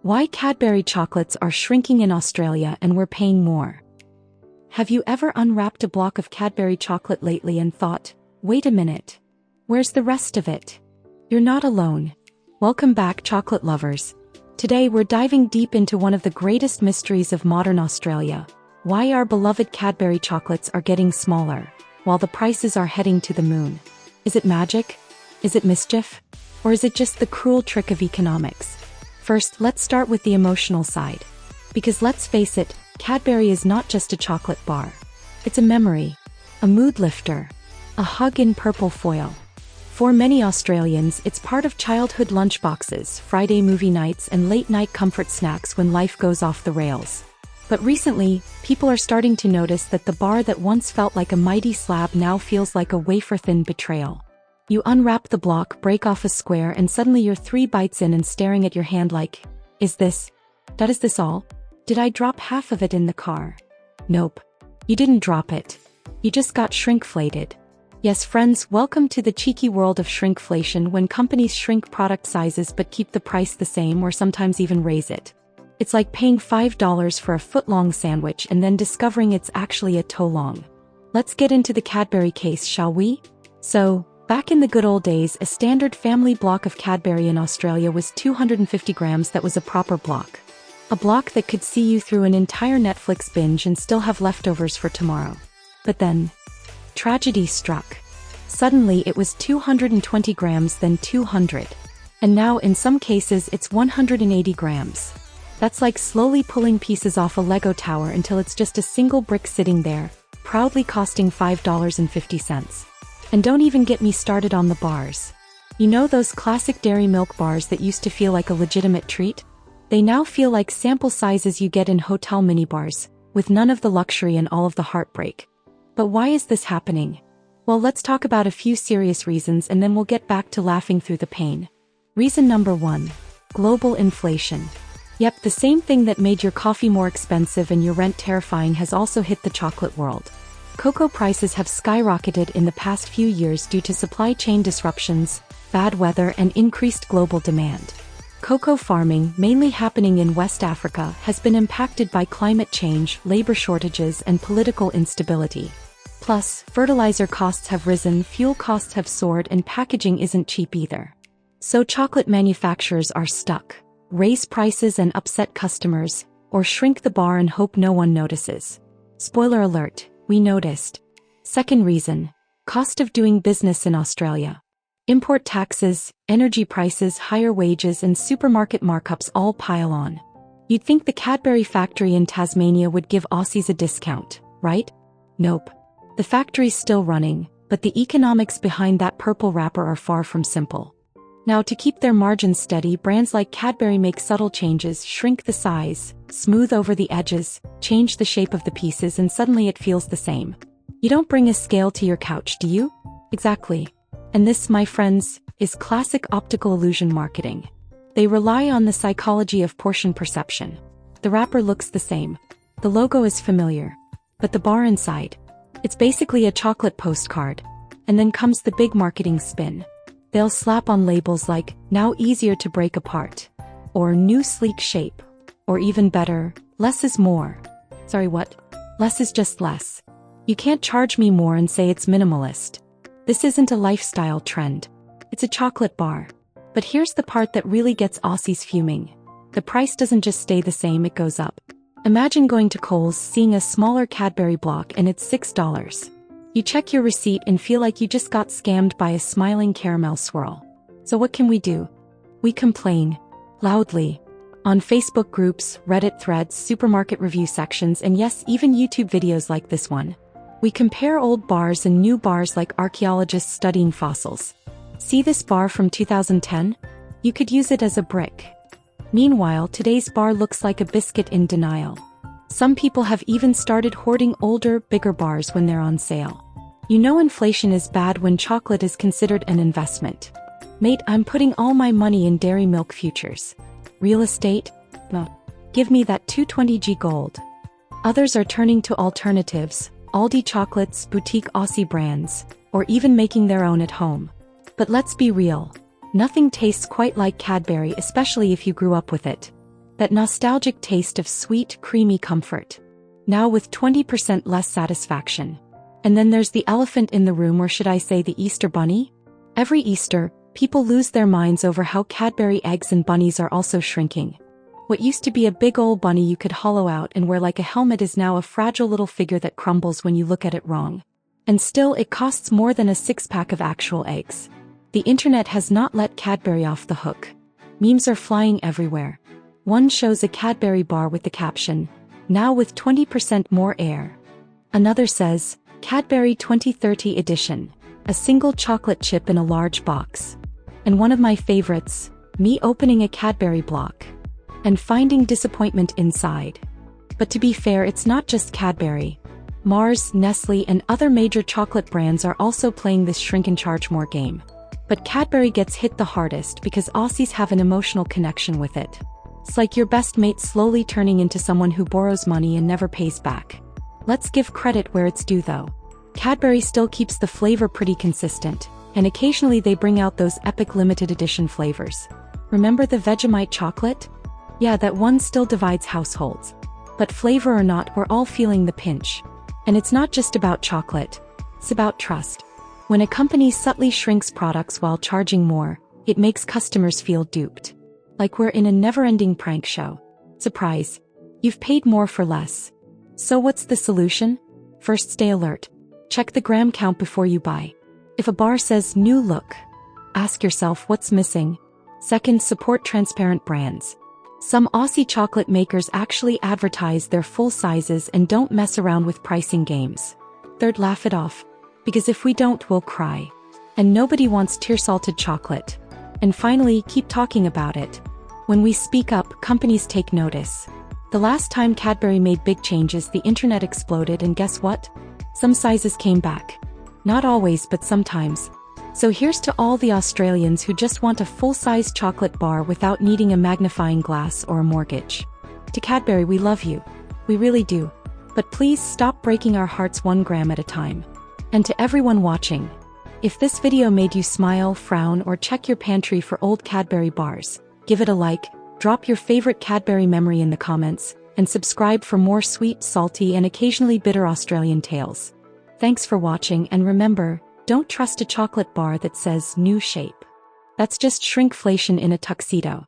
Why Cadbury chocolates are shrinking in Australia and we're paying more. Have you ever unwrapped a block of Cadbury chocolate lately and thought, wait a minute, where's the rest of it? You're not alone. Welcome back, chocolate lovers. Today we're diving deep into one of the greatest mysteries of modern Australia. Why our beloved Cadbury chocolates are getting smaller, while the prices are heading to the moon. Is it magic? Is it mischief? Or is it just the cruel trick of economics? First, let's start with the emotional side. Because let's face it, Cadbury is not just a chocolate bar. It's a memory, a mood lifter, a hug in purple foil. For many Australians, it's part of childhood lunchboxes, Friday movie nights, and late-night comfort snacks when life goes off the rails. But recently, people are starting to notice that the bar that once felt like a mighty slab now feels like a wafer-thin betrayal. You unwrap the block, break off a square, and suddenly you're 3 bites in and staring at your hand like, is this all? Did I drop half of it in the car? Nope. You didn't drop it. You just got shrinkflated. Yes, friends, welcome to the cheeky world of shrinkflation, when companies shrink product sizes but keep the price the same or sometimes even raise it. It's like paying $5 for a foot-long sandwich and then discovering it's actually a toe long. Let's get into the Cadbury case, shall we? So, back in the good old days, a standard family block of Cadbury in Australia was 250 grams. That was a proper block. A block that could see you through an entire Netflix binge and still have leftovers for tomorrow. But then, tragedy struck. Suddenly it was 220 grams, then 200. And now in some cases it's 180 grams. That's like slowly pulling pieces off a Lego tower until it's just a single brick sitting there, proudly costing $5.50. And don't even get me started on the bars. You know those classic dairy milk bars that used to feel like a legitimate treat? They now feel like sample sizes you get in hotel minibars, with none of the luxury and all of the heartbreak. But why is this happening? Well, let's talk about a few serious reasons and then we'll get back to laughing through the pain. Reason number 1. Global inflation. Yep, the same thing that made your coffee more expensive and your rent terrifying has also hit the chocolate world. Cocoa prices have skyrocketed in the past few years due to supply chain disruptions, bad weather, and increased global demand. Cocoa farming, mainly happening in West Africa, has been impacted by climate change, labor shortages, and political instability. Plus, fertilizer costs have risen, fuel costs have soared, and packaging isn't cheap either. So chocolate manufacturers are stuck. Raise prices and upset customers, or shrink the bar and hope no one notices. Spoiler alert, we noticed. Second reason, cost of doing business in Australia. Import taxes, energy prices, higher wages, and supermarket markups all pile on. You'd think the Cadbury factory in Tasmania would give Aussies a discount, right? Nope. The factory's still running, but the economics behind that purple wrapper are far from simple. Now, to keep their margins steady, brands like Cadbury make subtle changes, shrink the size, smooth over the edges, change the shape of the pieces, and suddenly it feels the same. You don't bring a scale to your couch, do you? Exactly. And this, my friends, is classic optical illusion marketing. They rely on the psychology of portion perception. The wrapper looks the same. The logo is familiar. But the bar inside, it's basically a chocolate postcard. And then comes the big marketing spin. They'll slap on labels like, now easier to break apart. Or new sleek shape. Or even better, less is more. Sorry, what? Less is just less. You can't charge me more and say it's minimalist. This isn't a lifestyle trend. It's a chocolate bar. But here's the part that really gets Aussies fuming. The price doesn't just stay the same, it goes up. Imagine going to Coles, seeing a smaller Cadbury block, and it's $6. You check your receipt and feel like you just got scammed by a smiling caramel swirl. So what can we do? We complain. Loudly. On Facebook groups, Reddit threads, supermarket review sections, and yes, even YouTube videos like this one. We compare old bars and new bars like archaeologists studying fossils. See this bar from 2010? You could use it as a brick. Meanwhile, today's bar looks like a biscuit in denial. Some people have even started hoarding older, bigger bars when they're on sale. You know inflation is bad when chocolate is considered an investment. Mate, I'm putting all my money in dairy milk futures. Real estate? No. Give me that 220g gold. Others are turning to alternatives. Aldi chocolates, boutique Aussie brands, or even making their own at home. But let's be real. Nothing tastes quite like Cadbury, especially if you grew up with it. That nostalgic taste of sweet, creamy comfort. Now with 20% less satisfaction. And then there's the elephant in the room, or should I say the Easter bunny? Every Easter, people lose their minds over how Cadbury eggs and bunnies are also shrinking. What used to be a big old bunny you could hollow out and wear like a helmet is now a fragile little figure that crumbles when you look at it wrong. And still, it costs more than a six-pack of actual eggs. The internet has not let Cadbury off the hook. Memes are flying everywhere. One shows a Cadbury bar with the caption, "Now with 20% more air." Another says, "Cadbury 2030 edition, a single chocolate chip in a large box." And one of my favorites, me opening a Cadbury block and finding disappointment inside. But to be fair, it's not just Cadbury. Mars, Nestle, and other major chocolate brands are also playing this shrink and charge more game. But Cadbury gets hit the hardest because Aussies have an emotional connection with it. It's like your best mate slowly turning into someone who borrows money and never pays back. Let's give credit where it's due though. Cadbury still keeps the flavor pretty consistent, and occasionally they bring out those epic limited edition flavors. Remember the Vegemite chocolate? Yeah, that one still divides households. But flavor or not, we're all feeling the pinch. And it's not just about chocolate, it's about trust. When a company subtly shrinks products while charging more, it makes customers feel duped. Like we're in a never-ending prank show. Surprise! You've paid more for less. So what's the solution? First, stay alert. Check the gram count before you buy. If a bar says new look, ask yourself what's missing. Second, support transparent brands. Some Aussie chocolate makers actually advertise their full sizes and don't mess around with pricing games. Third, laugh it off. Because if we don't, we'll cry. And nobody wants tear-salted chocolate. And finally, keep talking about it. When we speak up, companies take notice. The last time Cadbury made big changes, the internet exploded, and guess what? Some sizes came back. Not always, but sometimes. So here's to all the Australians who just want a full-size chocolate bar without needing a magnifying glass or a mortgage. To Cadbury, we love you. We really do. But please stop breaking our hearts 1 gram at a time. And to everyone watching, if this video made you smile, frown, or check your pantry for old Cadbury bars, give it a like, drop your favorite Cadbury memory in the comments, and subscribe for more sweet, salty, and occasionally bitter Australian tales. Thanks for watching, and remember, don't trust a chocolate bar that says new shape. That's just shrinkflation in a tuxedo.